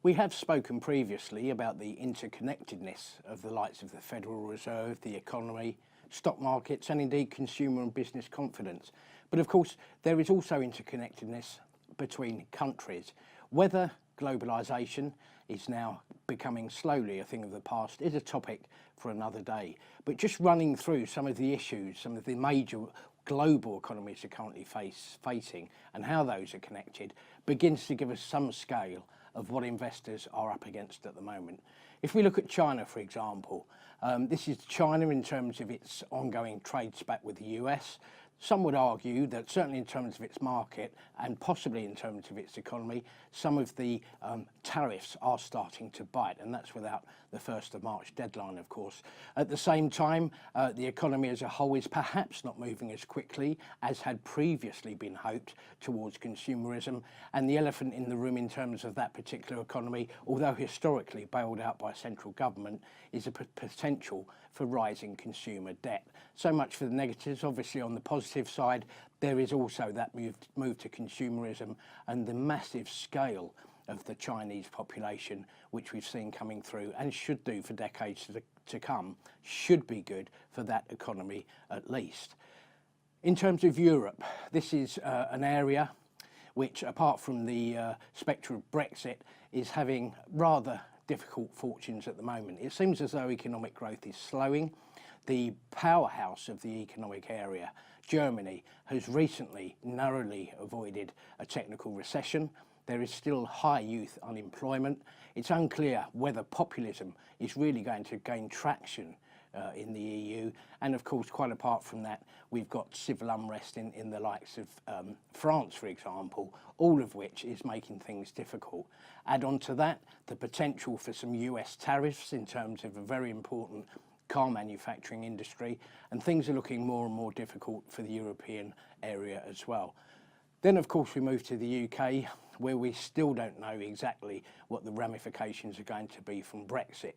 We have spoken previously about the interconnectedness of the likes of the Federal Reserve, the economy, stock markets, and indeed consumer and business confidence. But of course, there is also interconnectedness between countries. Whether globalisation is now becoming slowly a thing of the past is a topic for another day. But just running through some of the issues, some of the major global economies are currently facing and how those are connected begins to give us some scale of what investors are up against at the moment. If we look at China, for example, this is China in terms of its ongoing trade spat with the US. Some would argue that certainly in terms of its market and possibly in terms of its economy, some of the tariffs are starting to bite, and that's without the 1st of March deadline, of course. At the same time, the economy as a whole is perhaps not moving as quickly as had previously been hoped towards consumerism, and the elephant in the room in terms of that particular economy, although historically bailed out by central government, is a potential for rising consumer debt. So much for the negatives. Obviously on the positive side, there is also that move to consumerism and the massive scale of the Chinese population, which we've seen coming through and should do for decades to come, should be good for that economy at least. In terms of Europe, this is an area which, apart from the spectre of Brexit, is having rather difficult fortunes at the moment. It seems as though economic growth is slowing. The powerhouse of the economic area, Germany, has recently narrowly avoided a technical recession. There is still high youth unemployment. It's unclear whether populism is really going to gain traction in the EU. And of course, quite apart from that, we've got civil unrest in the likes of France, for example, all of which is making things difficult. Add on to that the potential for some US tariffs in terms of a very important car manufacturing industry, and things are looking more and more difficult for the European area as well. Then, of course, we move to the UK, where we still don't know exactly what the ramifications are going to be from Brexit.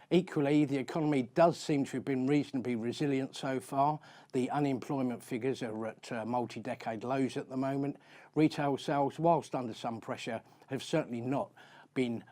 Equally, the economy does seem to have been reasonably resilient so far. The unemployment figures are at multi-decade lows at the moment. Retail sales, whilst under some pressure, have certainly not been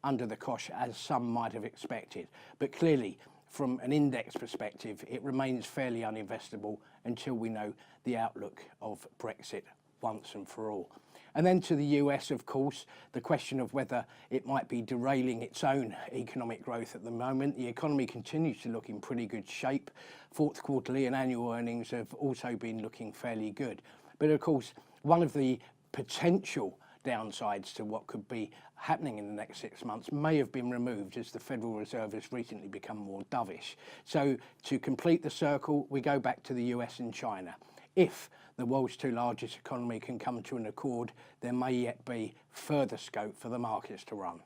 under the cosh as some might have expected. But clearly, from an index perspective, it remains fairly uninvestable until we know the outlook of Brexit once and for all. And then to the US, of course, the question of whether it might be derailing its own economic growth at the moment. The economy continues to look in pretty good shape. Fourth quarterly and annual earnings have also been looking fairly good. But of course, one of the potential downsides to what could be happening in the next 6 months may have been removed as the Federal Reserve has recently become more dovish. So to complete the circle, we go back to the US and China. If the world's two largest economy can come to an accord, there may yet be further scope for the markets to run.